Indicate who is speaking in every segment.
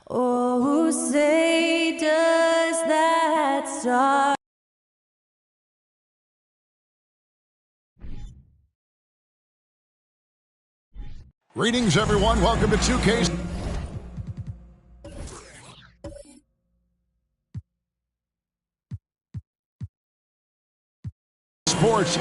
Speaker 1: Oh, who say does that star?
Speaker 2: Greetings, everyone. Welcome to 2K Sports.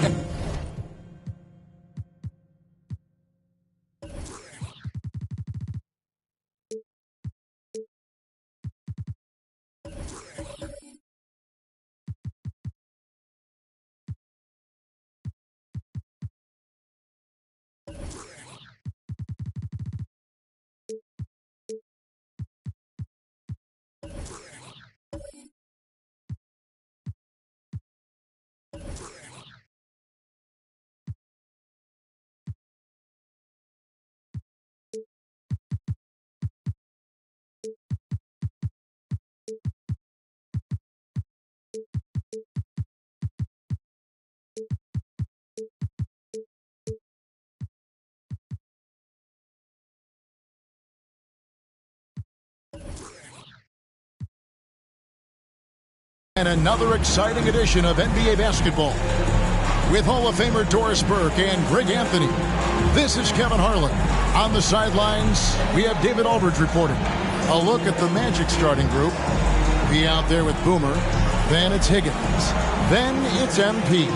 Speaker 2: And another exciting edition of NBA basketball with Hall of Famer Doris Burke and Greg Anthony. This is Kevin Harlan. On the sidelines, we have David Aldridge reporting. A look at the Magic starting group. Be out there with Boomer. Then it's Higgins. Then it's MP.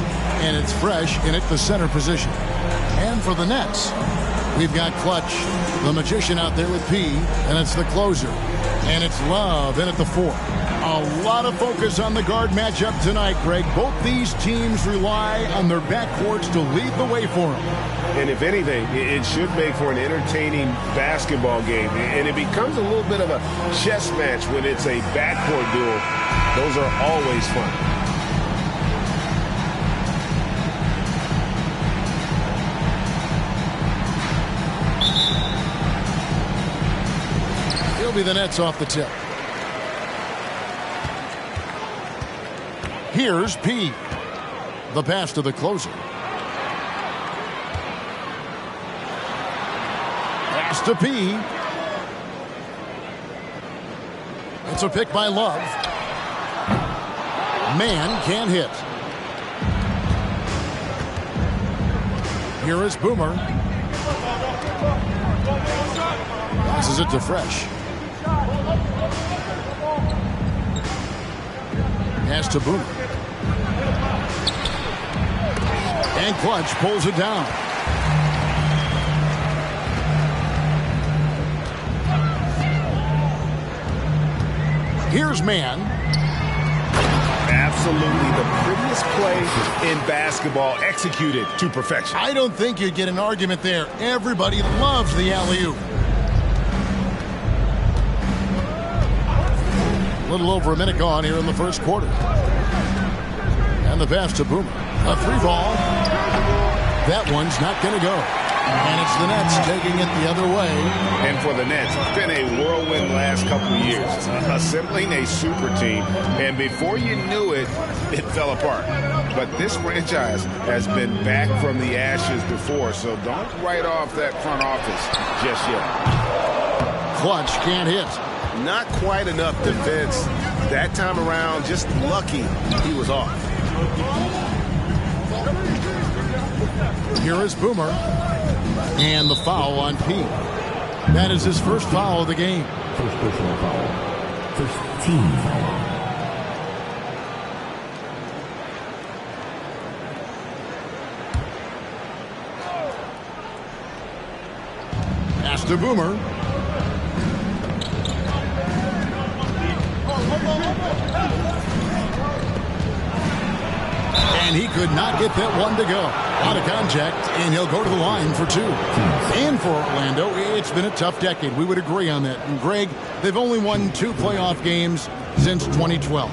Speaker 2: And it's Fresh in at the center position. And for the Nets, we've got Clutch, the magician out there with P. And it's the closer. And it's Love in at the 4. A lot of focus on the guard matchup tonight, Greg. Both these teams rely on their backcourts to lead the way for them.
Speaker 3: And if anything, it should make for an entertaining basketball game. And it becomes a little bit of a chess match when it's a backcourt duel. Those are always fun.
Speaker 2: He'll be the Nets off the tip. Here's P. The pass to the closer. Pass to P. It's a pick by Love. Man can't hit. Here is Boomer. Passes it to Fresh. Pass to Boomer. And Clutch pulls it down. Here's Man.
Speaker 3: Absolutely the prettiest play in basketball, executed to perfection.
Speaker 2: I don't think you'd get an argument there. Everybody loves the alley-oop. A little over a minute gone here in the first quarter. And the pass to Boomer. A 3-ball. That one's not going to go. And it's the Nets taking it the other way.
Speaker 3: And for the Nets, it's been a whirlwind last couple of years. Assembling a super team. And before you knew it, it fell apart. But this franchise has been back from the ashes before. So don't write off that front office just yet.
Speaker 2: Clutch can't hit.
Speaker 3: Not quite enough defense that time around. Just lucky he was off.
Speaker 2: Here is Boomer. And the foul on P. That is his first foul of the game.
Speaker 4: First personal foul. First team foul.
Speaker 2: Pass to Boomer. And he could not get that one to go. Out of contact, and he'll go to the line for 2. And for Orlando, it's been a tough decade. We would agree on that. And Greg, they've only won 2 playoff games since 2012.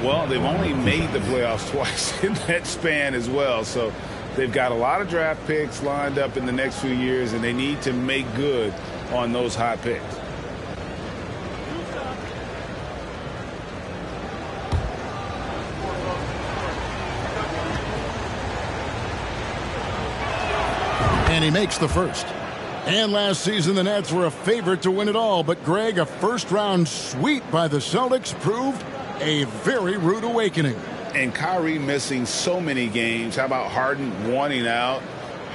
Speaker 3: Well, they've only made the playoffs twice in that span as well. So they've got a lot of draft picks lined up in the next few years, and they need to make good on those high picks. And he makes the first.
Speaker 2: And last season, the Nets were a favorite to win it all. But, Greg, a first-round sweep by the Celtics proved a very rude awakening.
Speaker 3: And Kyrie missing so many games. How about Harden wanting out?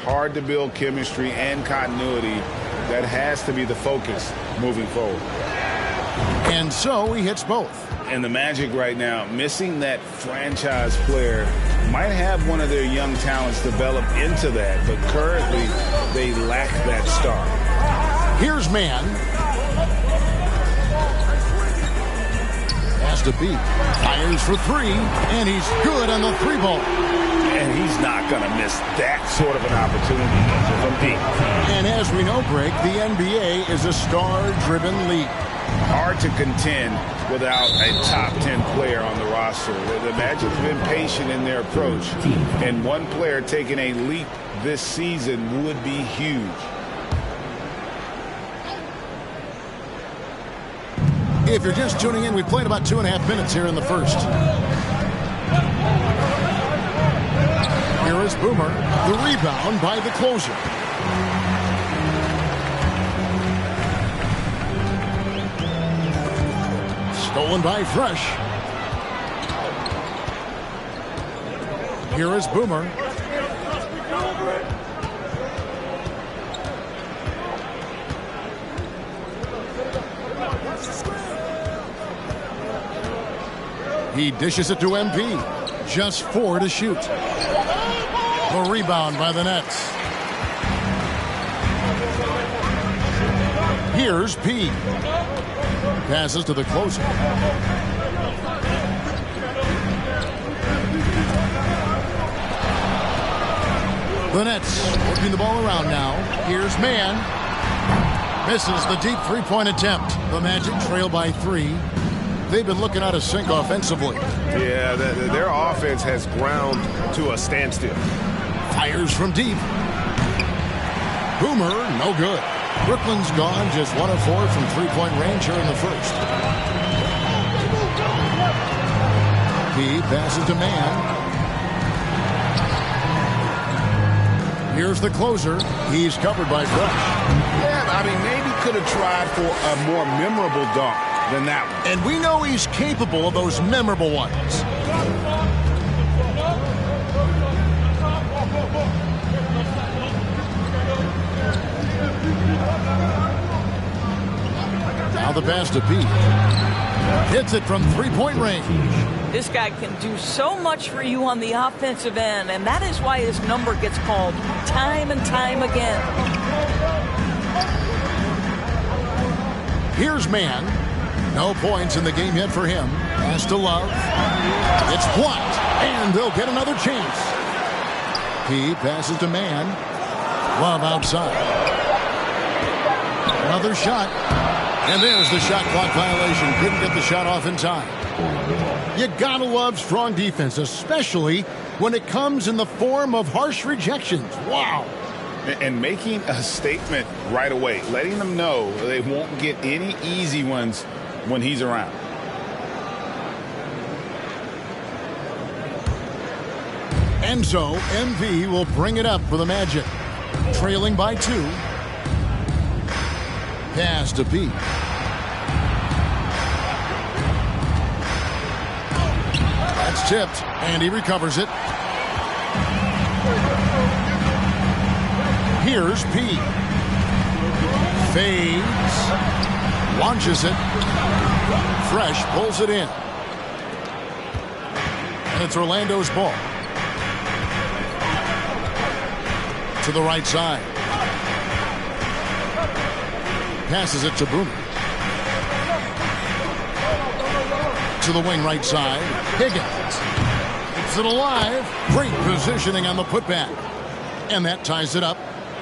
Speaker 3: Hard to build chemistry and continuity. That has to be the focus moving forward.
Speaker 2: And so he hits both.
Speaker 3: And the Magic right now, missing that franchise player, might have one of their young talents develop into that, but currently they lack that star.
Speaker 2: Here's Mann. Has to beat. Fires for three, and he's good on the three ball.
Speaker 3: And he's not going to miss that sort of an opportunity from deep.
Speaker 2: And as we know, Greg, the NBA is a star-driven league.
Speaker 3: Hard to contend without a top 10 player on the roster. The Magic have been patient in their approach, and one player taking a leap this season would be huge.
Speaker 2: If you're just tuning in, we played about 2.5 minutes here in the first. Here is Boomer, the rebound by the closer. Stolen by Fresh. Here is Boomer. He dishes it to MP. Just 4 to shoot. The rebound by the Nets. Here's P. Passes to the closer. The Nets working the ball around now. Here's Mann. Misses the deep three-point attempt. The Magic trail by 3. They've been looking out of sync offensively.
Speaker 3: Yeah, their offense has ground to a standstill.
Speaker 2: Fires from deep. Boomer, no good. Brooklyn's gone just 1 of 4 from three-point range here in the first. He passes to Mann. Here's the closer. He's covered by Fresh.
Speaker 3: Yeah, I mean, maybe could have tried for a more memorable dunk than that one.
Speaker 2: And we know he's capable of those memorable ones. Now the pass to Pete. Hits it from three-point range.
Speaker 5: This guy can do so much for you on the offensive end, and that is why his number gets called time and time again.
Speaker 2: Here's Mann. No points in the game yet for him. Pass to Love. It's blocked, and they'll get another chance. He passes to Mann. Love outside. Another shot. And there's the shot clock violation. Couldn't get the shot off in time. You gotta love strong defense, especially when it comes in the form of harsh rejections. Wow.
Speaker 3: And making a statement right away, letting them know they won't get any easy ones when he's around.
Speaker 2: And so, MV will bring it up for the Magic. Trailing by 2. Pass to Pete. That's tipped, and he recovers it. Here's Pete. Fades. Launches it. Fresh pulls it in. And it's Orlando's ball. To the right side. Passes it to Boomer. To the wing right side. Higgins. Keeps it alive. Great positioning on the putback. And that ties it up.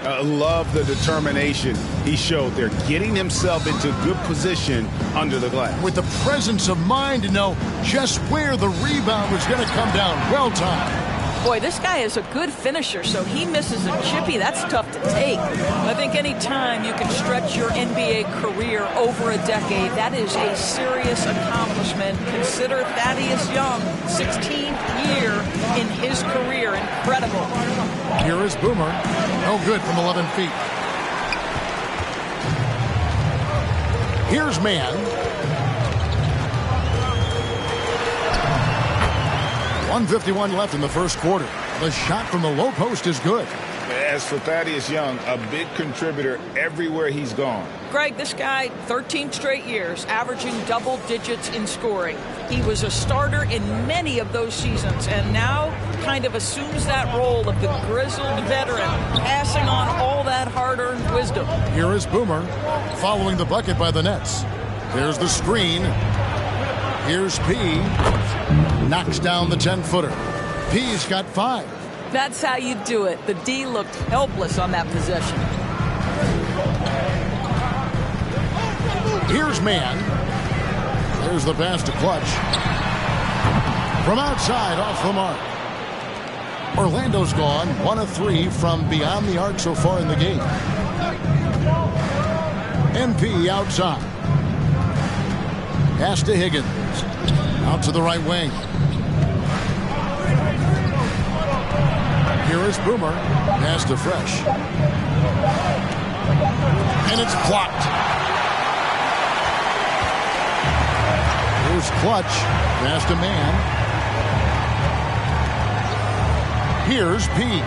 Speaker 3: Love the determination he showed there, getting himself into good position under the glass.
Speaker 2: With the presence of mind to know just where the rebound was going to come down. Well timed.
Speaker 5: Boy, this guy is a good finisher, so he misses a chippy. That's tough to take. I think any time you can stretch your NBA career over a decade, that is a serious accomplishment. Consider Thaddeus Young, 16th year in his career. Incredible.
Speaker 2: Here is Boomer. No good from 11 feet. Here's man. 1:51 left in the first quarter. The shot from the low post is good.
Speaker 3: As for Thaddeus Young, a big contributor everywhere he's gone.
Speaker 5: Greg, this guy, 13 straight years, averaging double digits in scoring. He was a starter in many of those seasons, and now kind of assumes that role of the grizzled veteran, passing on all that hard-earned wisdom.
Speaker 2: Here is Boomer, following the bucket by the Nets. There's the screen. Here's P. Knocks down the 10-footer. P's got 5.
Speaker 5: That's how you do it. The D looked helpless on that possession.
Speaker 2: Here's man. There's the pass to Clutch. From outside, off the mark. Orlando's gone 1 of 3 from beyond the arc so far in the game. MP outside. Pass to Higgins. Out to the right wing. Here is Boomer. Pass to Fresh. And it's blocked. Here's Clutch. Pass to man. Here's P.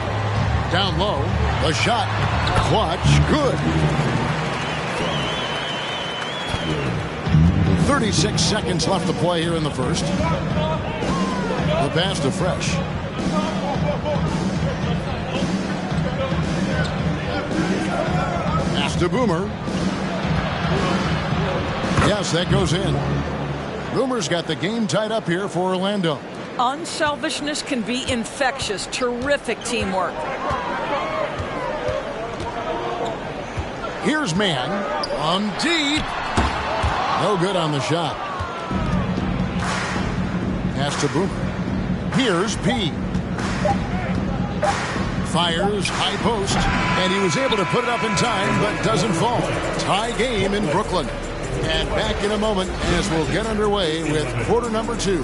Speaker 2: Down low. The shot. Clutch. Good. 36 seconds left to play here in the first. The pass to Fresh. Pass to Boomer. Yes, that goes in. Boomer's got the game tied up here for Orlando.
Speaker 5: Unselfishness can be infectious. Terrific teamwork.
Speaker 2: Here's man on deep. No good on the shot. Pass to Boomer. Here's P. Fires high post, and he was able to put it up in time, but doesn't fall. Tie game in Brooklyn. And back in a moment as we'll get underway with quarter number 2.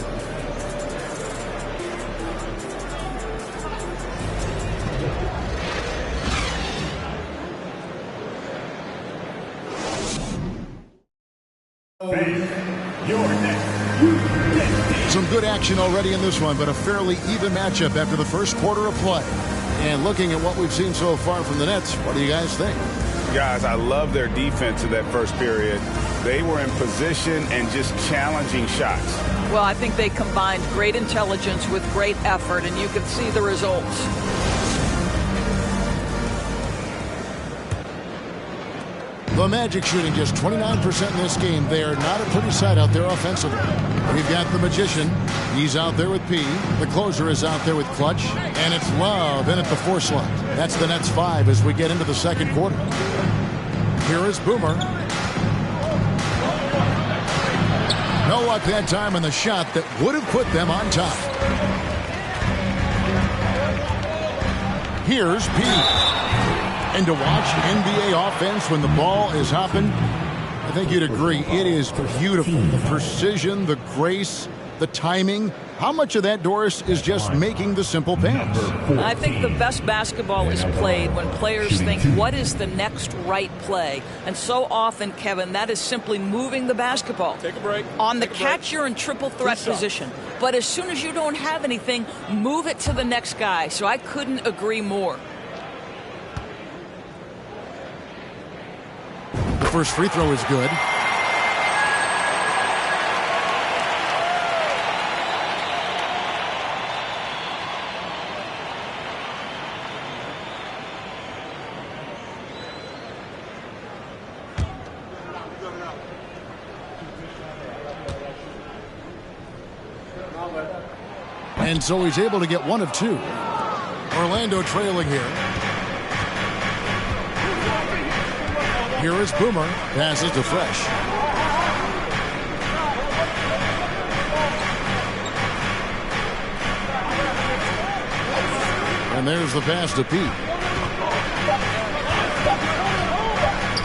Speaker 2: Some good action already in this one, but a fairly even matchup after the first quarter of play. And looking at what we've seen so far from the Nets, what do you guys think?
Speaker 3: Guys, I love their defense in that first period. They were in position and just challenging shots.
Speaker 5: Well, I think they combined great intelligence with great effort, and you can see the results.
Speaker 2: The Magic shooting just 29% in this game. They are not a pretty sight out there offensively. We've got the Magician. He's out there with P. The closer is out there with Clutch. And it's Love in at the 4 slot. That's the Nets 5 as we get into the second quarter. Here is Boomer. No luck that time on the shot that would have put them on top. Here's P. And to watch NBA offense when the ball is hopping, I think you'd agree, it is beautiful. The precision, the grace, the timing. How much of that, Doris, is just making the simple pass?
Speaker 5: I think the best basketball is played when players think, what is the next right play? And so often, Kevin, that is simply moving the basketball.
Speaker 6: Take a break.
Speaker 5: On the catch, you're in triple threat position. But as soon as you don't have anything, move it to the next guy. So I couldn't agree more.
Speaker 2: The first free throw is good. And so he's able to get 1 of 2. Orlando trailing here. Here is Boomer. Passes to Fresh. And there's the pass to Pete.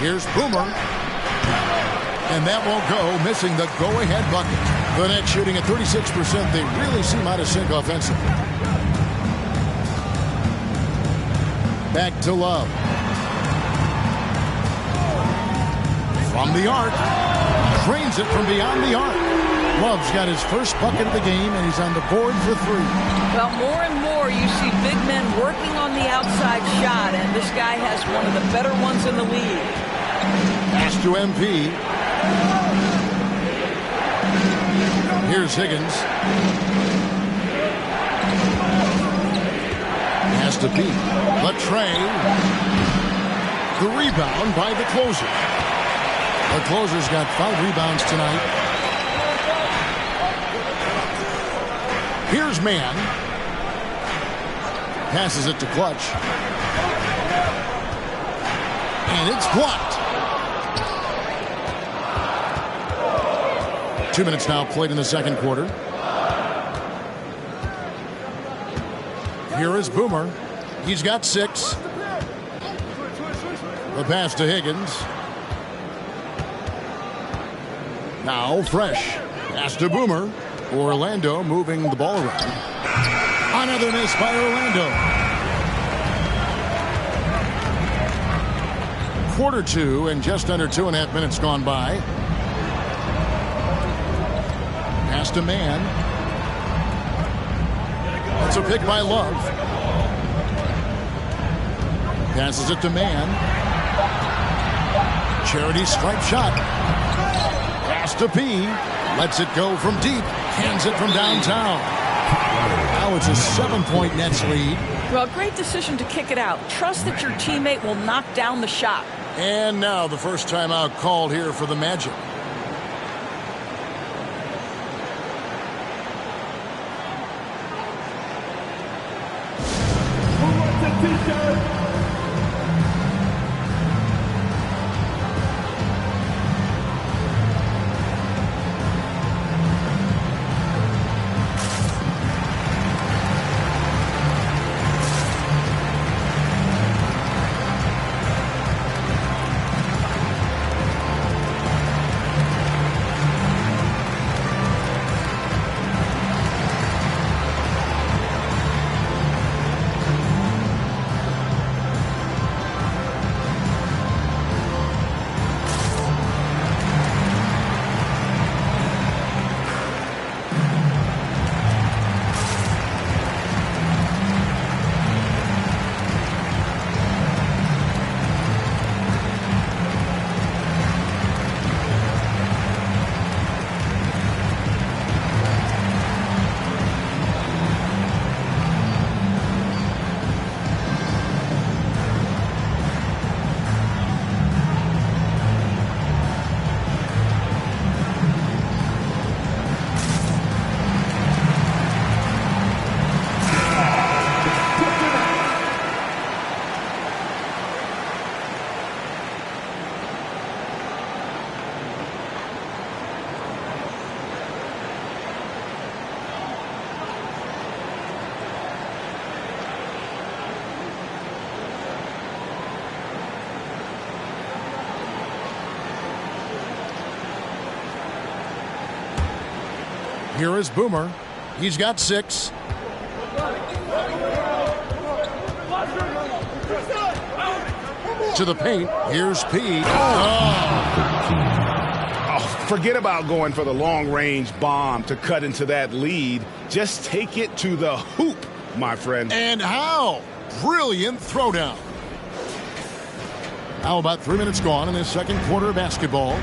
Speaker 2: Here's Boomer. And that won't go, missing the go-ahead bucket. The Nets shooting at 36%. They really seem out of sync offensively. Back to Love. From the arc. Drains it from beyond the arc. Love's got his first bucket of the game, and he's on the board for 3.
Speaker 5: Well, more and more you see big men working on the outside shot, and this guy has one of the better ones in the league.
Speaker 2: Pass to MP. Here's Higgins. Pass to Pete. Latre. The rebound by the closer. The closer's got 5 rebounds tonight. Here's Mann. Passes it to Clutch. And it's blocked. 2 minutes now played in the second quarter. Here is Boomer. He's got 6. The pass to Higgins. Now Fresh. Pass to Boomer. Orlando moving the ball around. Another miss by Orlando. Quarter 2 and just under 2.5 minutes gone by. Pass to Mann. That's a pick by Love. Passes it to Mann. Charity stripe shot. Pass to P. Lets it go from deep. Hands it from downtown. Now it's a 7-point Nets lead.
Speaker 5: Well, great decision to kick it out. Trust that your teammate will knock down the shot.
Speaker 2: And now the first timeout called here for the Magic. Here is Boomer. He's got 6. To the paint. Here's P.
Speaker 3: Forget about going for the long-range bomb to cut into that lead. Just take it to the hoop, my friend.
Speaker 2: And how? Brilliant throwdown. Now about 3 minutes gone in this second quarter of basketball.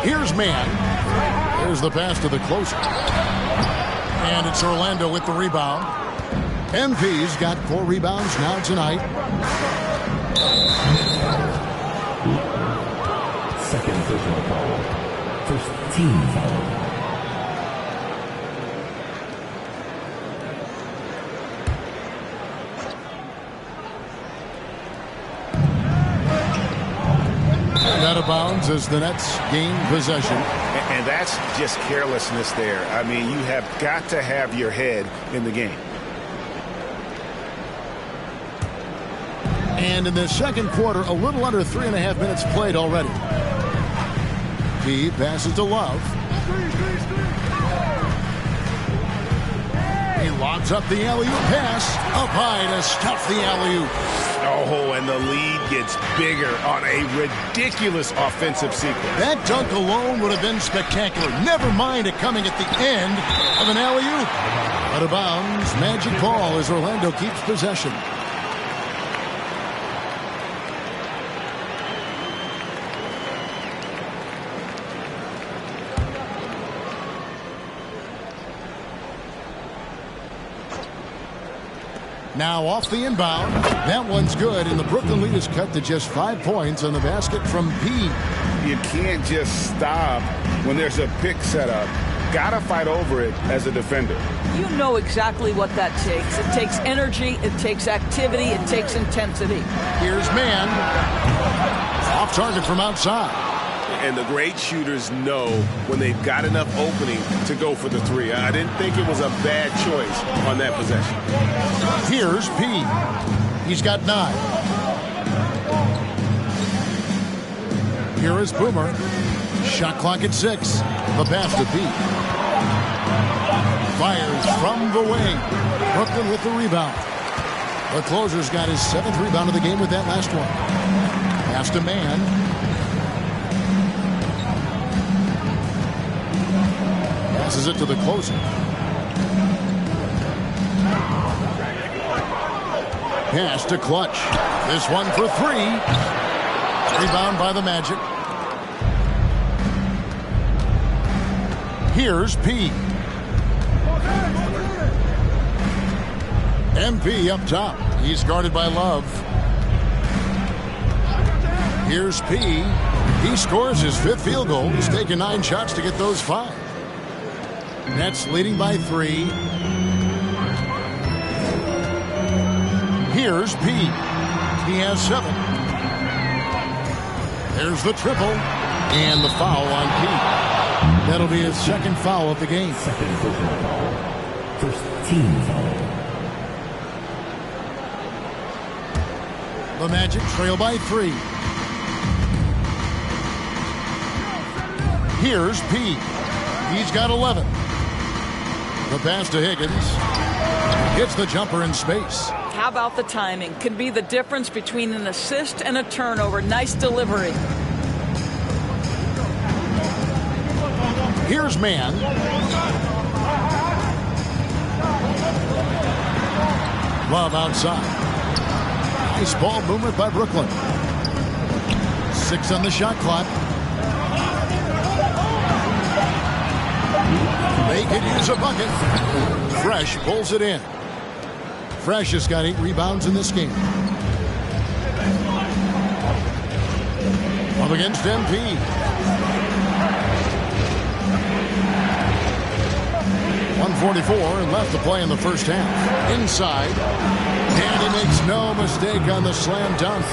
Speaker 2: Here's Mann. There's the pass to the closer. And it's Orlando with the rebound. MP's got 4 rebounds now tonight.
Speaker 4: Second personal foul. First team foul.
Speaker 2: Out of bounds as the Nets gain possession.
Speaker 3: And that's just carelessness there. I mean, you have got to have your head in the game.
Speaker 2: And in the second quarter, a little under 3.5 minutes played already. He passes to Love. He lobs up the alley-oop pass. Up high to stuff the alley-oop.
Speaker 3: Oh, and the lead gets bigger on a ridiculous offensive sequence.
Speaker 2: That dunk alone would have been spectacular. Never mind it coming at the end of an alley-oop. Out of bounds, Magic ball as Orlando keeps possession. Now off the inbound. That one's good, and the Brooklyn lead is cut to just 5 points on the basket from P.
Speaker 3: You can't just stop when there's a pick set up. Gotta fight over it as a defender.
Speaker 5: You know exactly what that takes. It takes energy, it takes activity, it takes intensity.
Speaker 2: Here's man. Off target from outside.
Speaker 3: And the great shooters know when they've got enough opening to go for the three. I didn't think it was a bad choice on that possession.
Speaker 2: Here's P. He's got 9. Here is Boomer. Shot clock at 6. The pass to P. Fires from the wing. Brooklyn with the rebound. The closer's got his 7th rebound of the game with that last one. Pass to man. Passes it to the closer. Pass to Clutch. This one for 3. Rebound by the Magic. Here's P. MP up top. He's guarded by Love. Here's P. He scores his 5th field goal. He's taken 9 shots to get those 5. Nets leading by 3. Here's P. He has 7. There's the triple. And the foul on P. That'll be his 2nd foul of the game.
Speaker 4: First team foul.
Speaker 2: The Magic trail by 3. Here's P. He's got 11. The pass to Higgins. Hits the jumper in space.
Speaker 5: How about the timing? Can be the difference between an assist and a turnover. Nice delivery.
Speaker 2: Here's man. Love outside. Nice ball movement by Brooklyn. 6 on the shot clock. They could use a bucket. Fresh pulls it in. Fresh has got 8 rebounds in this game. Up against MP. 1:44 and left to play in the first half. Inside. And he makes no mistake on the slam dunk.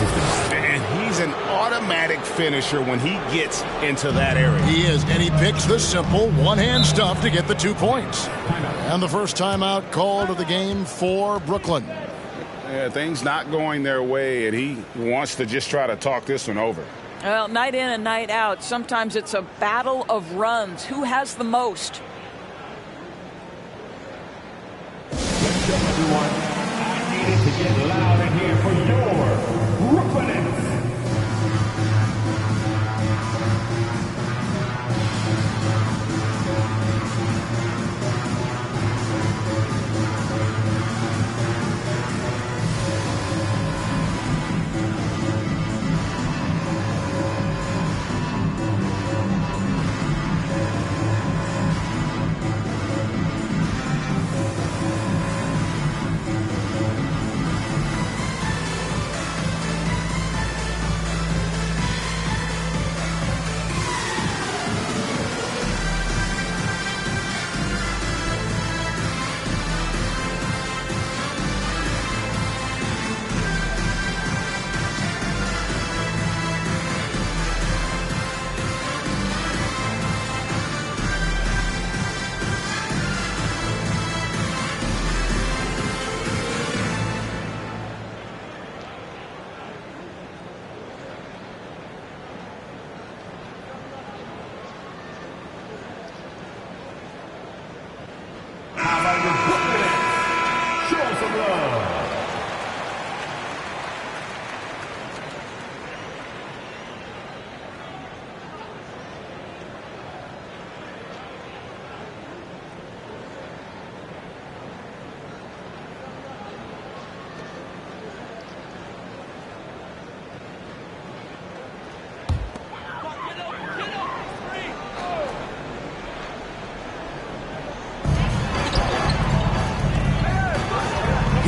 Speaker 3: And he's an automatic finisher when he gets into that area.
Speaker 2: He is, and he picks the simple one-hand stuff to get the 2 points. And the first timeout called of the game for Brooklyn.
Speaker 3: Yeah, things not going their way, and he wants to just try to talk this one over.
Speaker 5: Well, night in and night out, sometimes it's a battle of runs. Who has the most?
Speaker 4: Everyone, I need to get loud in here for your Brooklyn Nets.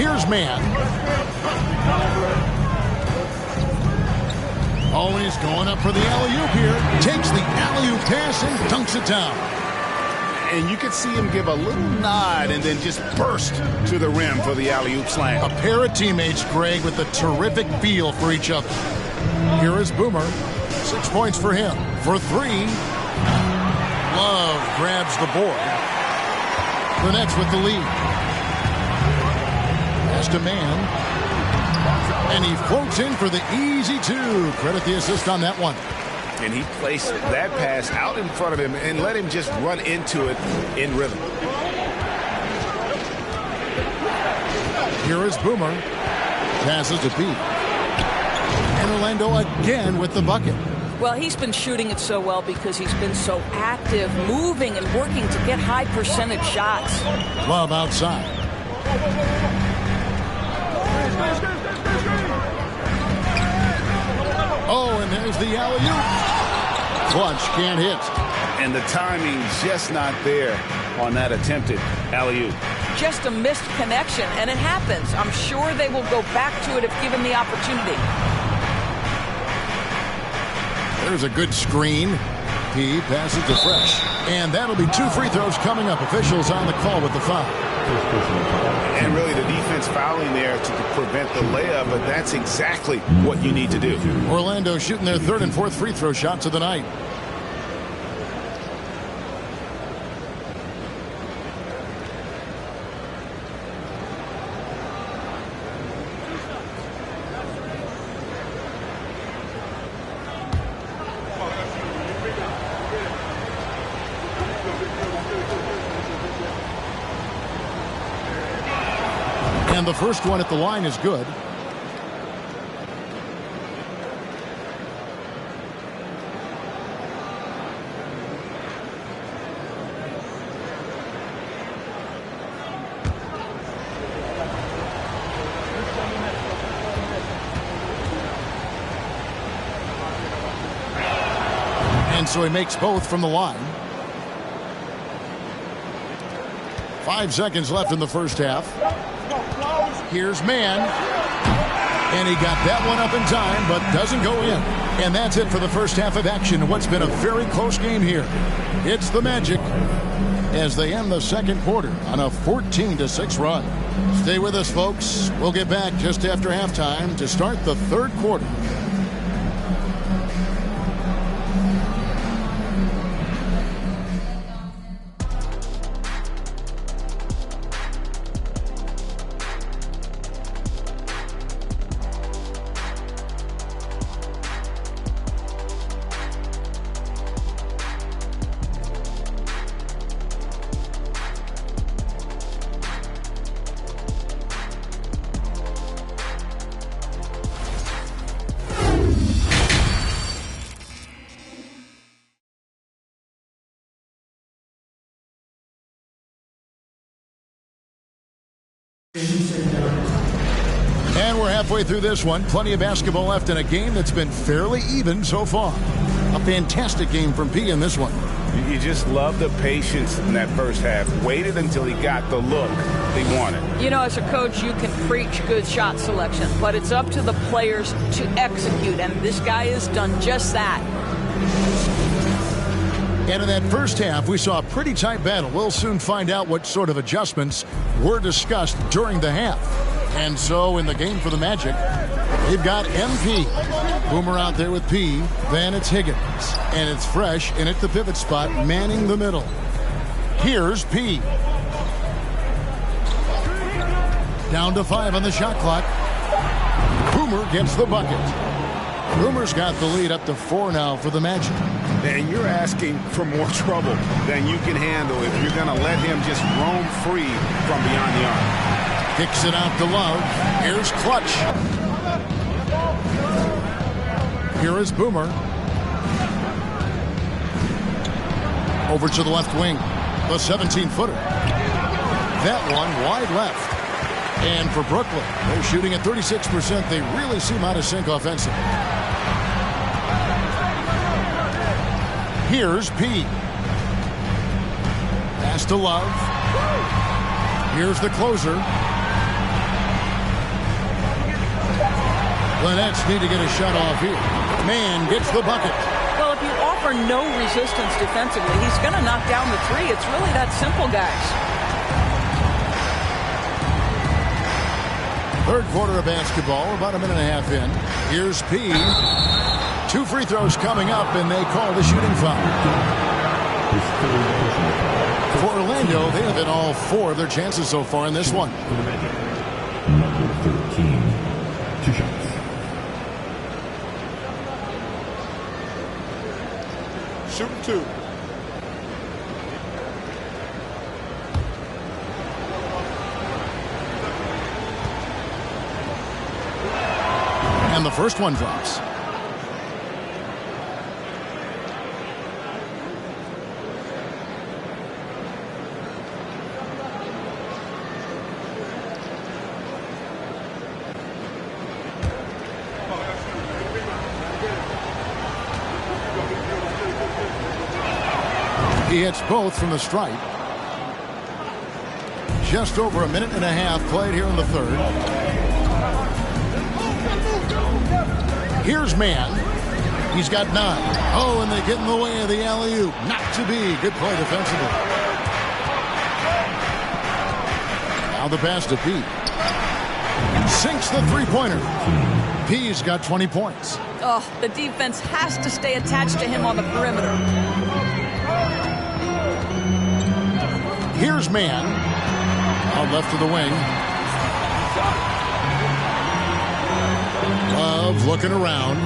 Speaker 2: Here's Man. Oh, and he's going up for the alley-oop here. Takes the alley-oop pass and dunks it down.
Speaker 3: And you could see him give a little nod and then just burst to the rim for the alley-oop slam.
Speaker 2: A pair of teammates, Greg, with a terrific feel for each other. Here is Boomer. 6 points for him. For 3. Love grabs the board. The Nets with the lead. Pass to Man. And he floats in for the easy 2. Credit the assist on that one.
Speaker 3: And he placed that pass out in front of him and let him just run into it in rhythm.
Speaker 2: Here is Boomer. Passes to Pete. And Orlando again with the bucket.
Speaker 5: Well, he's been shooting it so well because he's been so active, moving and working to get high percentage shots.
Speaker 2: Love outside. Oh, and there's the alley-oop. Clutch can't hit.
Speaker 3: And the timing just not there on that attempted alley-oop.
Speaker 5: Just a missed connection, and it happens. I'm sure they will go back to it if given the opportunity.
Speaker 2: There's a good screen. P passes to Fresh. And that'll be 2 free throws coming up. Officials on the call with the foul.
Speaker 3: And really the defense fouling there to prevent the layup, but that's exactly what you need to do.
Speaker 2: Orlando shooting their 3rd and 4th free throw shots of the night. And the first one at the line is good. And so he makes both from the line. 5 seconds left in the first half. Here's Man. And he got that one up in time, but doesn't go in. And that's it for the first half of action. What's been a very close game here. It's the Magic as they end the second quarter on a 14-6 run. Stay with us, folks. We'll get back just after halftime to start the third quarter. And we're halfway through this one. Plenty of basketball left in a game that's been fairly even so far. A fantastic game from P in this one.
Speaker 3: You just love the patience in that first half. Waited until he got the look he wanted.
Speaker 5: You know, as a coach, you can preach good shot selection, but it's up to the players to execute, and this guy has done just that.
Speaker 2: And in that first half, we saw a pretty tight battle. We'll soon find out what sort of adjustments were discussed during the half. And so in the game for the Magic, they've got MP. Boomer out there with P. Then it's Higgins. And it's Fresh in at the pivot spot, manning the middle. Here's P. Down to 5 on the shot clock. Boomer gets the bucket. Boomer's got the lead up to 4 now for the Magic.
Speaker 3: And you're asking for more trouble than you can handle if you're going to let him just roam free from beyond the arc.
Speaker 2: Kicks it out to Love. Here's Clutch. Here is Boomer. Over to the left wing. The 17-footer. That one wide left. And for Brooklyn, they're shooting at 36%. They really seem out of sync offensively. Here's P. Pass to Love. Here's the closer. The Nets need to get a shot off here. Man gets the bucket.
Speaker 5: Well, if you offer no resistance defensively, he's going to knock down the three. It's really that simple, guys.
Speaker 2: Third quarter of basketball, about a minute and a half in. Here's P. 2 free throws coming up, and they call the shooting foul. For Orlando, they have hit all 4 of their chances so far in this one.
Speaker 4: Number 13. 2 shots.
Speaker 3: Shooting 2.
Speaker 2: And the first one drops. He hits both from the stripe. Just over a minute and a half played here in the third. Here's Man. He's got 9. Oh, and they get in the way of the alley-oop. Not to be. Good play defensively. Now the pass to P. Sinks the three-pointer. P's got 20 points.
Speaker 5: Oh, the defense has to stay attached to him on the perimeter.
Speaker 2: Here's Man. Out left to the wing. Love looking around.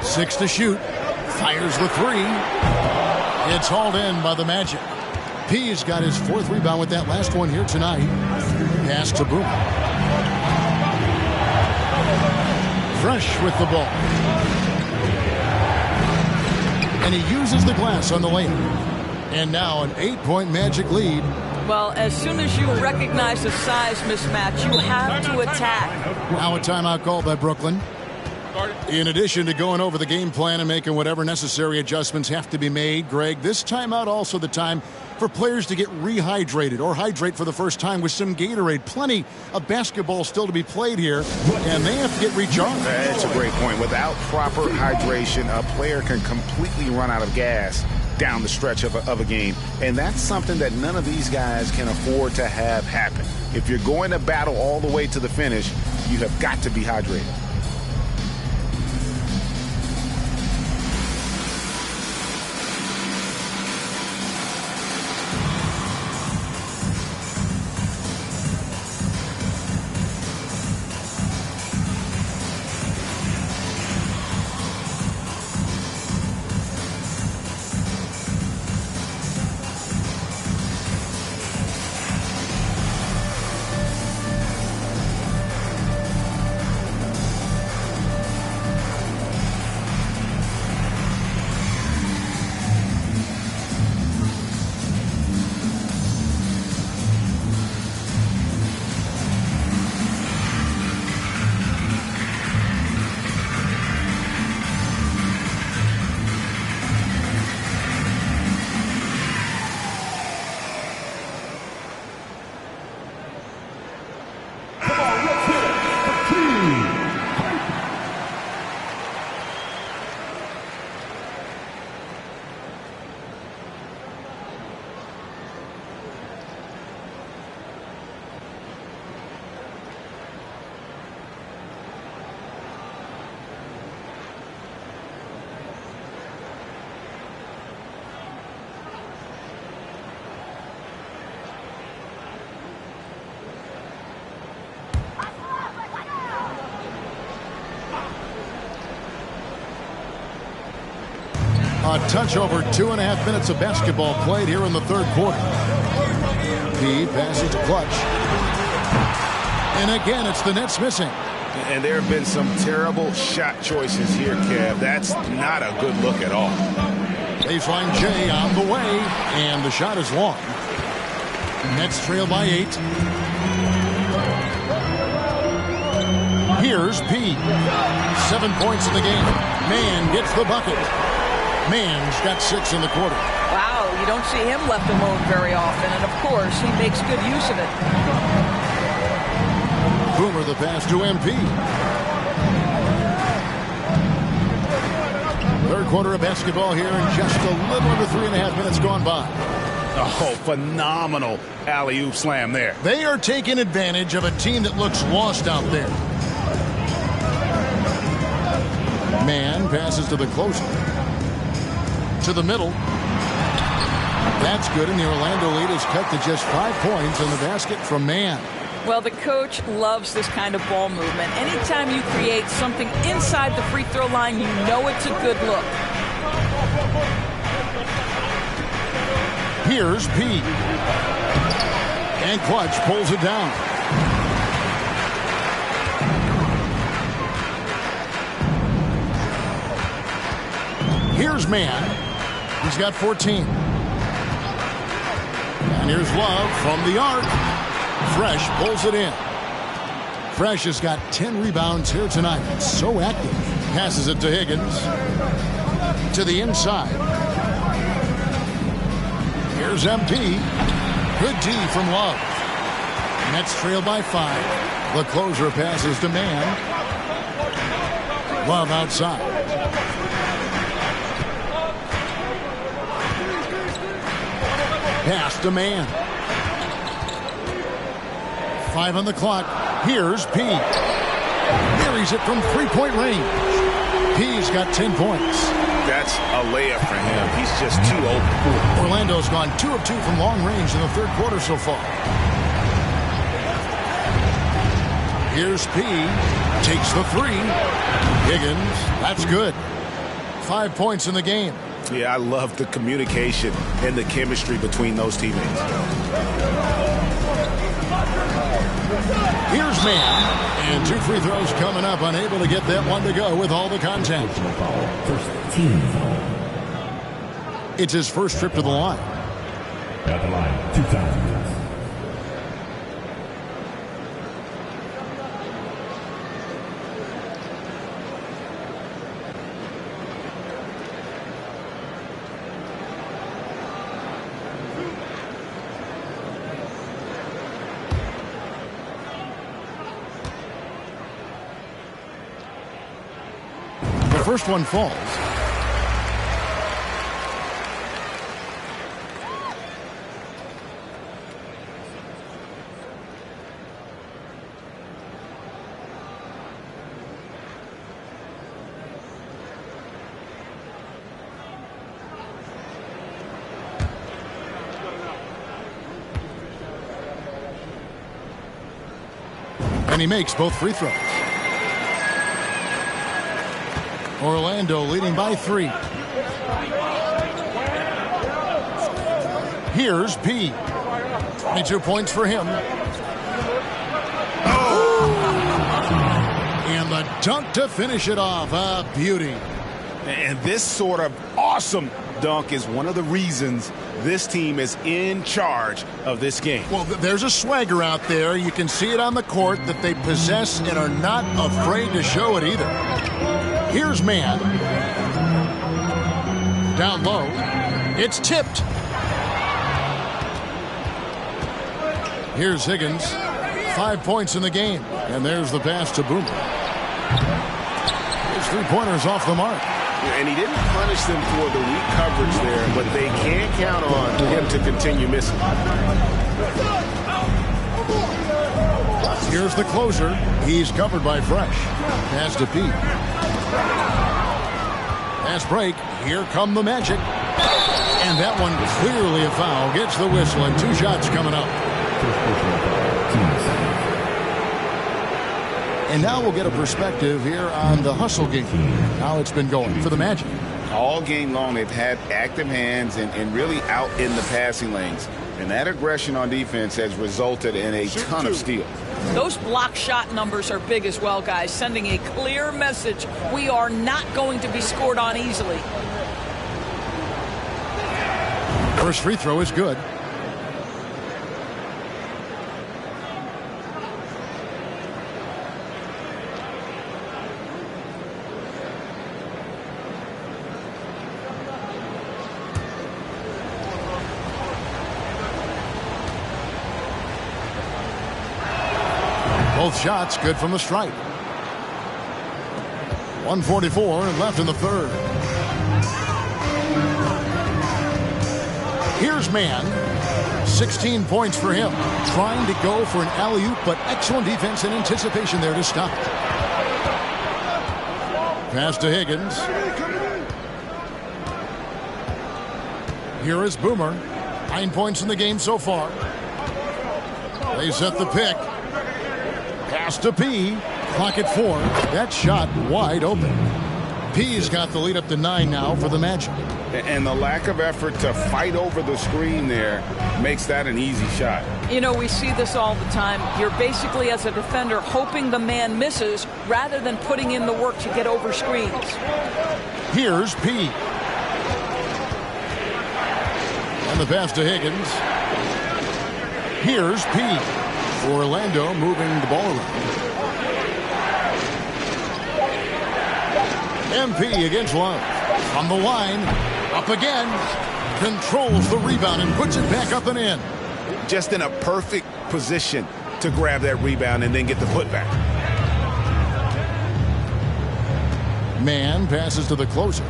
Speaker 2: 6 to shoot. Fires the 3. It's hauled in by the Magic. P's got his 4th rebound with that last one here tonight. Pass to Boom. Fresh with the ball. And he uses the glass on the lane. And now an 8-point Magic lead.
Speaker 5: Well, as soon as you recognize the size mismatch, you have to attack.
Speaker 2: Now a timeout called by Brooklyn. In addition to going over the game plan and making whatever necessary adjustments have to be made, Greg, this timeout also the time for players to get rehydrated or hydrate for the first time with some Gatorade. Plenty of basketball still to be played here, and they have to get recharged.
Speaker 3: That's a great point. Without proper hydration, a player can completely run out of gas down the stretch of a game, and that's something that none of these guys can afford to have happen. If you're going to battle all the way to the finish, you have got to be hydrated.
Speaker 2: A touch over 2.5 minutes of basketball played here in the third quarter. P passes to Clutch. And again, it's the Nets missing.
Speaker 3: And there have been some terrible shot choices here, Kev. That's not a good look at all.
Speaker 2: Baseline J on the way, and the shot is long. Nets trail by 8. Here's P. 7 points in the game. Man gets the bucket. Man's got 6 in the quarter.
Speaker 5: Wow, you don't see him left alone very often, and of course, he makes good use of it.
Speaker 2: Boomer the pass to MP. Third quarter of basketball here, and just a little under 3.5 minutes gone by.
Speaker 3: Oh, phenomenal alley-oop slam there.
Speaker 2: They are taking advantage of a team that looks lost out there. Man passes to the closer. To the middle. That's good, and the Orlando lead is cut to just 5 points in the basket from Man.
Speaker 5: Well, the coach loves this kind of ball movement. Anytime you create something inside the free throw line, you know it's a good look.
Speaker 2: Here's P. And Clutch pulls it down. Here's Man. He's got 14. And here's Love from the arc. Fresh pulls it in. Fresh has got 10 rebounds here tonight. So active. Passes it to Higgins. To the inside. Here's MP. Good D from Love. Nets trail by 5. The closer passes to Man. Love outside. Pass to Man. 5 on the clock. Here's P. Buries it from three-point range. P's got 10 points.
Speaker 3: That's a layup for him. He's just too open.
Speaker 2: Orlando's gone 2 of 2 from long range in the third quarter so far. Here's P. Takes the 3. Higgins. That's good. 5 points in the game.
Speaker 3: Yeah, I love the communication and the chemistry between those teammates.
Speaker 2: Here's Man. And 2 free throws coming up. Unable to get that one to go with all the contact.
Speaker 4: First team.
Speaker 2: It's his first trip to the line.
Speaker 4: At the line, 2 times.
Speaker 2: First one falls. And he makes both free throws. Orlando leading by 3. Here's P. 22 points for him. Oh! And the dunk to finish it off. A beauty.
Speaker 3: And this sort of awesome dunk is one of the reasons this team is in charge of this game.
Speaker 2: Well, there's a swagger out there. You can see it on the court that they possess and are not afraid to show it either. Here's Man. Down low. It's tipped. Here's Higgins. 5 points in the game. And there's the pass to Boomer. His three-pointers off the mark.
Speaker 3: And he didn't punish them for the weak coverage there, but they can't count on him to continue missing.
Speaker 2: Here's the closer. He's covered by Fresh. Pass to Pete. Pass break. Here come the Magic. And that one clearly a foul. Gets the whistle and 2 shots coming up. And now we'll get a perspective here on the hustle game. How it's been going for the Magic.
Speaker 3: All game long, they've had active hands and really out in the passing lanes. And that aggression on defense has resulted in a ton of steals.
Speaker 5: Those block shot numbers are big as well, guys, sending a clear message. We are not going to be scored on easily.
Speaker 2: First free throw is good. Both shots good from the stripe. 1:44 left in the third. Here's Mann. 16 points for him. Trying to go for an alley-oop, but excellent defense and anticipation there to stop it. Pass to Higgins. Here is Boomer. 9 points in the game so far. They set the pick. Pass to P. Clock at 4. That shot wide open. P's got the lead up to 9 now for the Magic.
Speaker 3: And the lack of effort to fight over the screen there makes that an easy shot.
Speaker 5: You know, we see this all the time. You're basically, as a defender, hoping the man misses rather than putting in the work to get over screens.
Speaker 2: Here's P. And the pass to Higgins. Here's P. Orlando moving the ball around. MP against Love. On the line. Up again. Controls the rebound and puts it back up and in.
Speaker 3: Just in a perfect position to grab that rebound and then get the putback.
Speaker 2: Mann passes to the closer.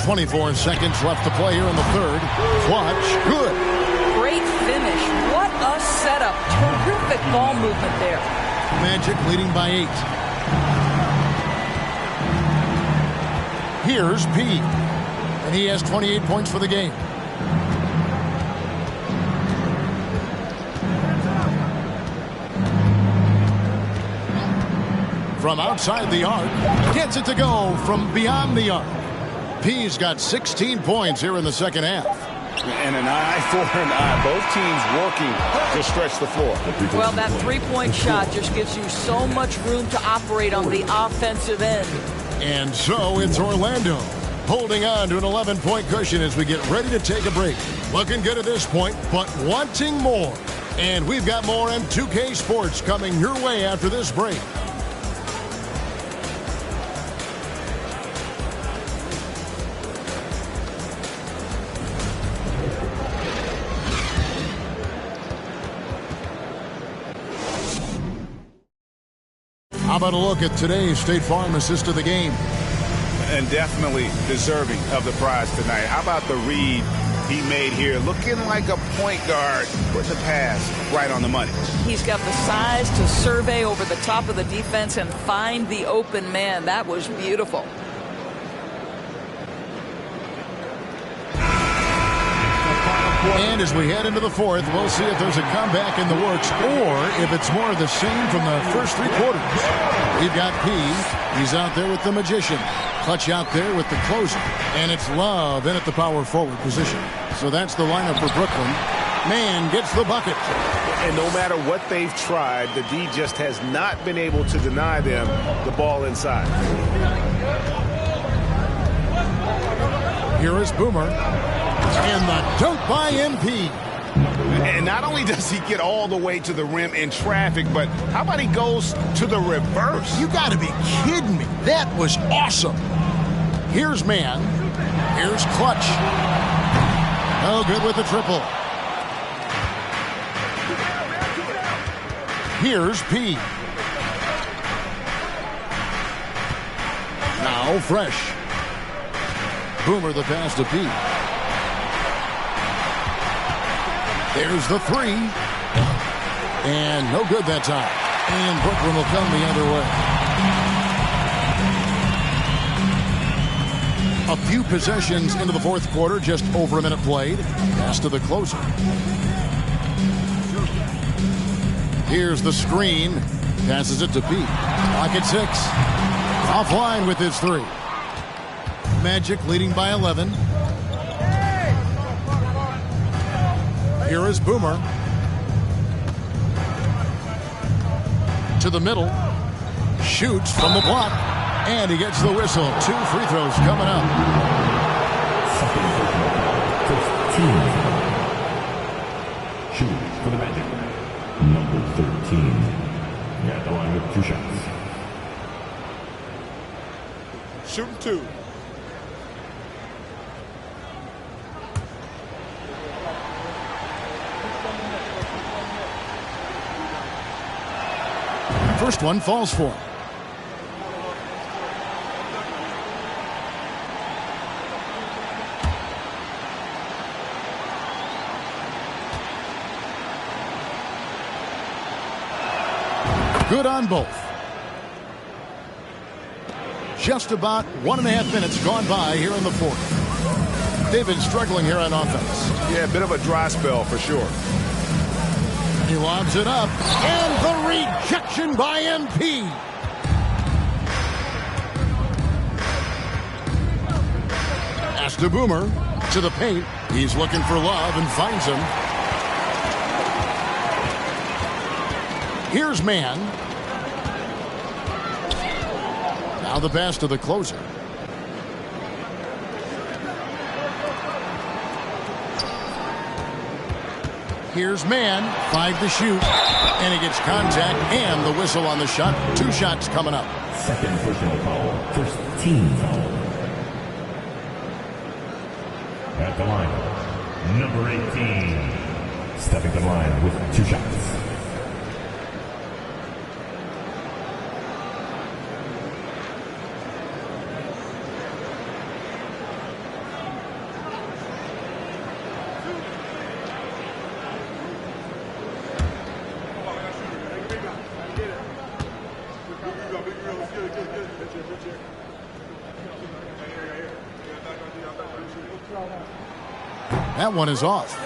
Speaker 2: 24 seconds left to play here in the third. Clutch. Good.
Speaker 5: Great finish. What a setup. Terrific ball movement there.
Speaker 2: Magic leading by 8. Here's P. And he has 28 points for the game. From outside the arc. Gets it to go from beyond the arc. P's got 16 points here in the second half.
Speaker 3: And an eye for an eye. Both teams working to stretch the floor.
Speaker 5: Well, that three-point shot just gives you so much room to operate on the offensive end.
Speaker 2: And so it's Orlando holding on to an 11-point cushion as we get ready to take a break. Looking good at this point, but wanting more. And we've got more M2K Sports coming your way after this break. How about a look at today's State Farm assist of the game?
Speaker 3: And definitely deserving of the prize tonight. How about the read he made here? Looking like a point guard with the pass right on the money.
Speaker 5: He's got the size to survey over the top of the defense and find the open man. That was beautiful.
Speaker 2: And as we head into the fourth, we'll see if there's a comeback in the works or if it's more of the same from the first 3 quarters. We've got P. He's out there with the magician. Clutch out there with the closer. And it's Love in at the power forward position. So that's the lineup for Brooklyn. Mann gets the bucket.
Speaker 3: And no matter what they've tried, the D just has not been able to deny them the ball inside.
Speaker 2: Here is Boomer. And the dunk by MP.
Speaker 3: And not only does he get all the way to the rim in traffic, but how about he goes to the reverse?
Speaker 2: You got to be kidding me. That was awesome. Here's Mann. Here's Clutch. No good with the triple. Here's P. Now Fresh. Boomer the pass to P. There's the 3. And no good that time. And Brooklyn will come the other way. A few possessions into the fourth quarter, just over a minute played. Pass to the closer. Here's the screen. Passes it to P. Clock at 6. Offline with his 3. Magic leading by 11. Here is Boomer. To the middle. Shoots from the block. And he gets the whistle. 2 free throws coming up.
Speaker 4: Shooting for the Magic. Number 13. At the line with 2 shots.
Speaker 3: Shooting 2.
Speaker 2: first one falls for him. Good on both. Just about 1.5 minutes gone by here in the fourth. They've been struggling here on offense.
Speaker 3: Yeah, a bit of a dry spell for sure.
Speaker 2: He lobs it up, and the rejection by MP. Pass to Boomer, to the paint. He's looking for love and finds him. Here's Man. Now the pass to the closer. Here's Man, 5 to shoot, and he gets contact and the whistle on the shot. 2 shots coming up.
Speaker 4: Second personal foul. First team foul. At the line, number 18. Stepping to the line with 2 shots.
Speaker 2: That one is off.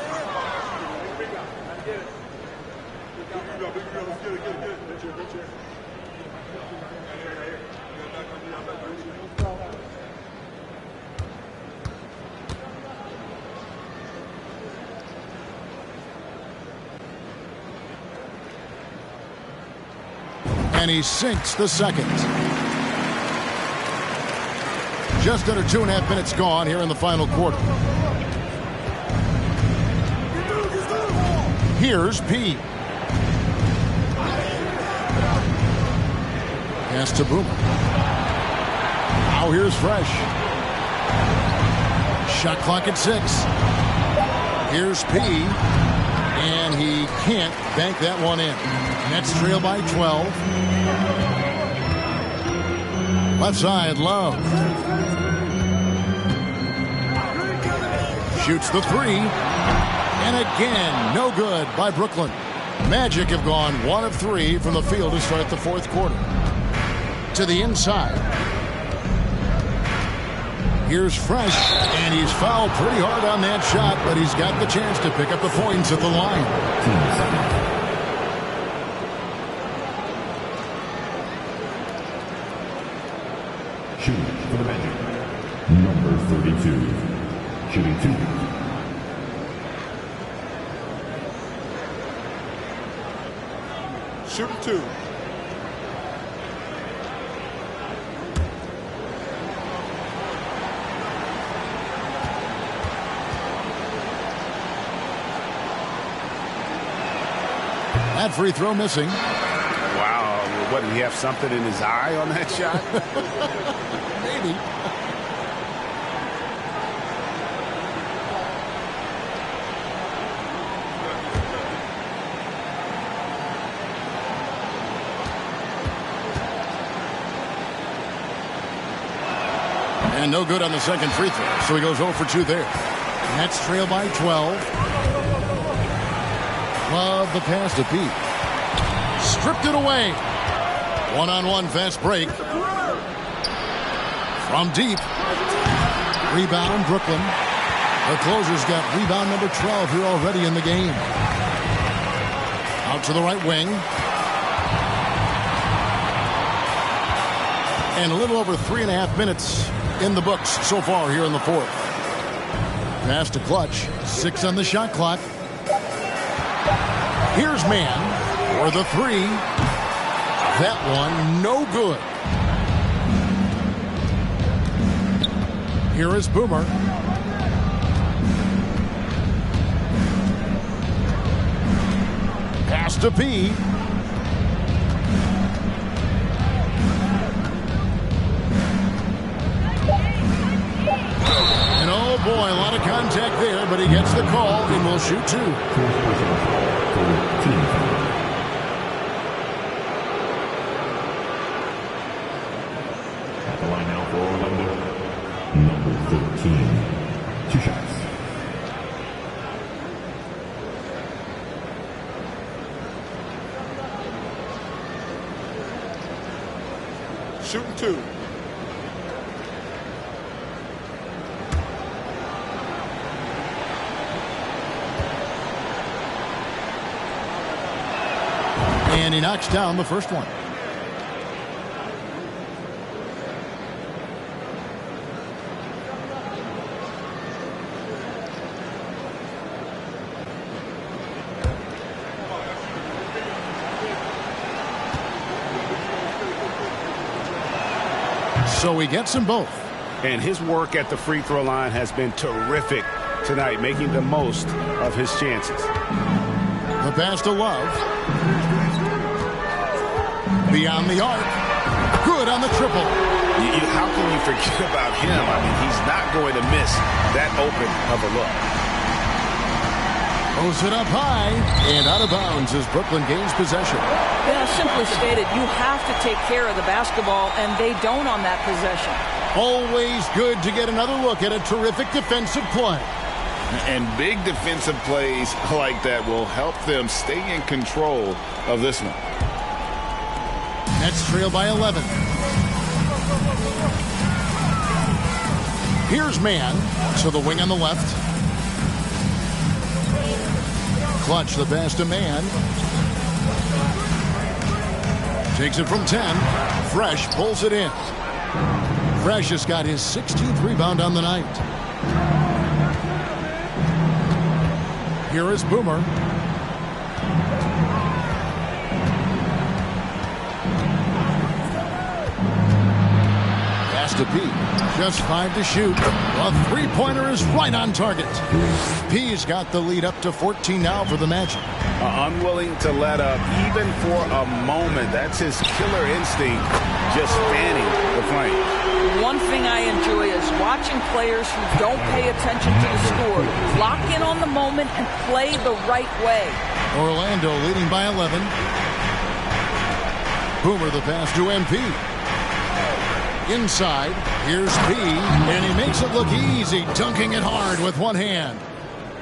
Speaker 2: And he sinks the second. Just under 2.5 minutes gone here in the final quarter. Here's P. Pass to Boomer. Now here's Fresh. Shot clock at 6. Here's P. And he can't bank that one in. Nets trail by 12. Left side, Love. Shoots the 3. And again, no good by Brooklyn. Magic have gone 1 of 3 from the field to start the fourth quarter. To the inside. Here's Fresh, and he's fouled pretty hard on that shot, but he's got the chance to pick up the points at the line.
Speaker 4: Shooting for the Magic, number 32. Shooting 2.
Speaker 3: Shooting 2.
Speaker 2: That free throw missing.
Speaker 3: Wow. What, did he have something in his eye on that shot?
Speaker 2: Maybe. And no good on the second free throw, so he goes 0 for 2 there. Nets trail by 12. Love the pass to Pete. Stripped it away. One-on-one fast break. From deep. Rebound, Brooklyn. The closer's got rebound number 12 here already in the game. Out to the right wing. And a little over 3.5 minutes in the books so far here in the fourth. Pass to Clutch. 6 on the shot clock. Here's Man for the 3. That one no good. Here is Boomer. Pass to P. And oh boy, a lot of contact there, but he gets the call and will shoot 2.
Speaker 4: for Orlando, number 13. 2 shots.
Speaker 3: Shooting 2.
Speaker 2: And he knocks down the first one. So he gets them both.
Speaker 3: And his work at the free throw line has been terrific tonight, making the most of his chances.
Speaker 2: The pass to Love. Beyond the arc. Good on the triple.
Speaker 3: How can you forget about him? I mean, he's not going to miss that open of a look.
Speaker 2: Throws it up high, and out of bounds as Brooklyn gains possession.
Speaker 5: Yeah, simply stated, you have to take care of the basketball, and they don't on that possession.
Speaker 2: Always good to get another look at a terrific defensive play.
Speaker 3: And big defensive plays like that will help them stay in control of this one.
Speaker 2: Nets trail by 11. Here's man to the wing on the left. Clutch the pass to man. Takes it from 10. Fresh pulls it in. Fresh has got his 16th rebound on the night. Here is Boomer. Pass to P. Just 5 to shoot. A three-pointer is right on target. P's got the lead up to 14 now for the Magic.
Speaker 3: Unwilling to let up even for a moment. That's his killer instinct, just fanning the flame.
Speaker 5: One thing I enjoy is watching players who don't pay attention to the score lock in on the moment and play the right way.
Speaker 2: Orlando leading by 11. Boomer the pass to MP. Inside, here's P, and he makes it look easy, dunking it hard with one hand.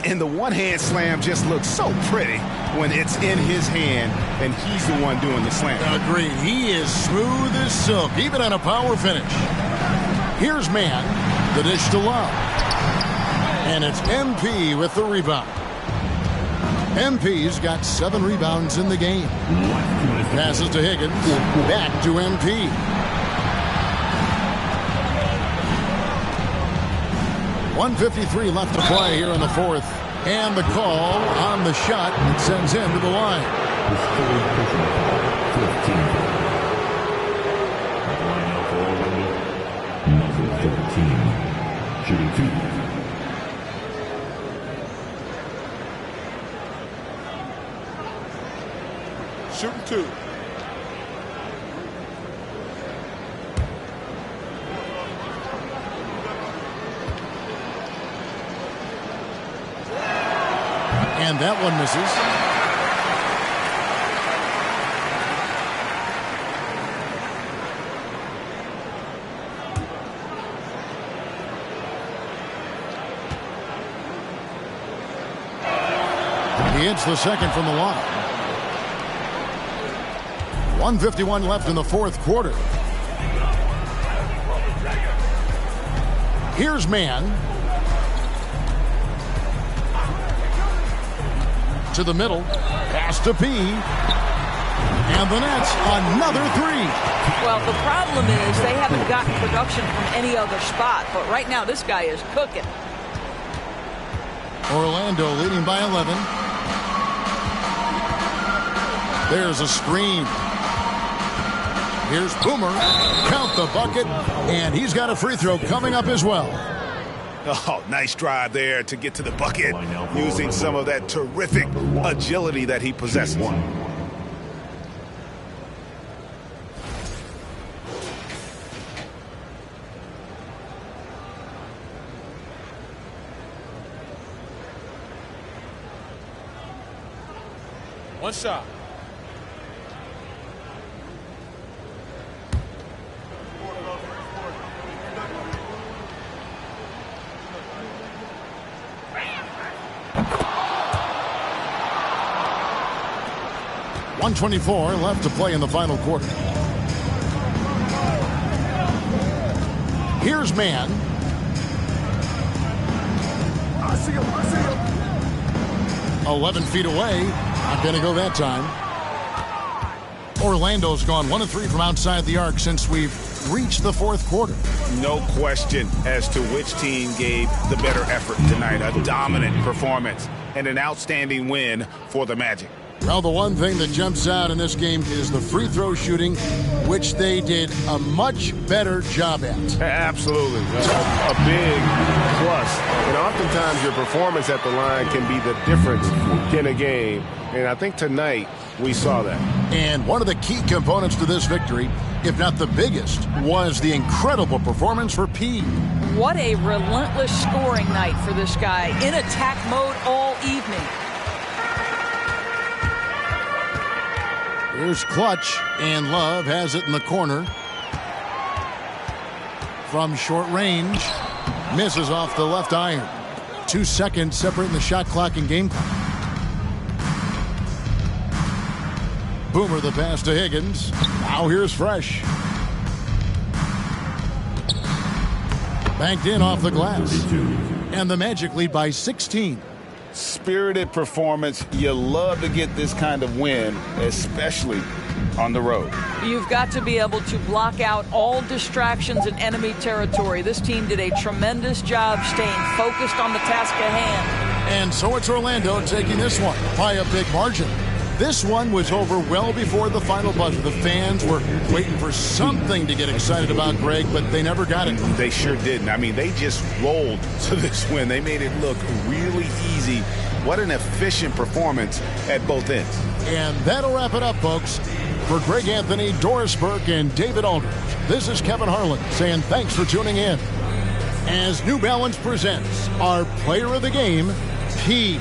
Speaker 3: And the one-hand slam just looks so pretty when it's in his hand and he's the one doing the slam.
Speaker 2: Agreed. He is smooth as silk, even on a power finish. Here's man, the dish to Love. And it's MP with the rebound. MP's got 7 rebounds in the game. Passes to Higgins, back to MP. .153 left to play here in the fourth. And the call on the shot that sends him to the line.
Speaker 4: Number 13, shooting 2.
Speaker 3: Shooting 2.
Speaker 2: And that one misses. He hits the second from the line. 1:51 left in the fourth quarter. Here's man. To the middle, pass to P, and the Nets another 3.
Speaker 5: Well, the problem is they haven't gotten production from any other spot, but right now this guy is cooking.
Speaker 2: Orlando leading by 11. There's a screen. Here's Boomer, count the bucket, and he's got a free throw coming up as well.
Speaker 3: Oh, nice drive there to get to the bucket, using some of that terrific agility that he possesses.
Speaker 6: One shot.
Speaker 2: 1:24 left to play in the final quarter. Here's Mann.
Speaker 6: I see him.
Speaker 2: 11 feet away. Not going to go that time. Orlando's gone 1 of 3 from outside the arc since we've reached the fourth quarter.
Speaker 3: No question as to which team gave the better effort tonight. A dominant performance and an outstanding win for the Magic.
Speaker 2: Well, the one thing that jumps out in this game is the free throw shooting, which they did a much better job at.
Speaker 6: Absolutely. A big plus. And oftentimes your performance at the line can be the difference in a game. And I think tonight we saw that.
Speaker 2: And one of the key components to this victory, if not the biggest, was the incredible performance for P.
Speaker 5: What a relentless scoring night for this guy. In attack mode all evening.
Speaker 2: Here's Clutch, and Love has it in the corner. From short range, misses off the left iron. 2 seconds separating the shot clock and game clock. Boomer the pass to Higgins. Now here's Fresh. Banked in off the glass. And the Magic lead by 16.
Speaker 3: Spirited performance. You love to get this kind of win, especially on the road.
Speaker 5: You've got to be able to block out all distractions in enemy territory. This team did a tremendous job staying focused on the task at hand.
Speaker 2: And so it's Orlando taking this one by a big margin. This one was over well before the final buzzer. The fans were waiting for something to get excited about, Greg, but they never got it.
Speaker 3: They sure didn't. I mean, they just rolled to this win. They made it look really easy. What an efficient performance at both ends.
Speaker 2: And that'll wrap it up, folks. For Greg Anthony, Doris Burke, and David Aldridge, this is Kevin Harlan saying thanks for tuning in. As New Balance presents our player of the game, P.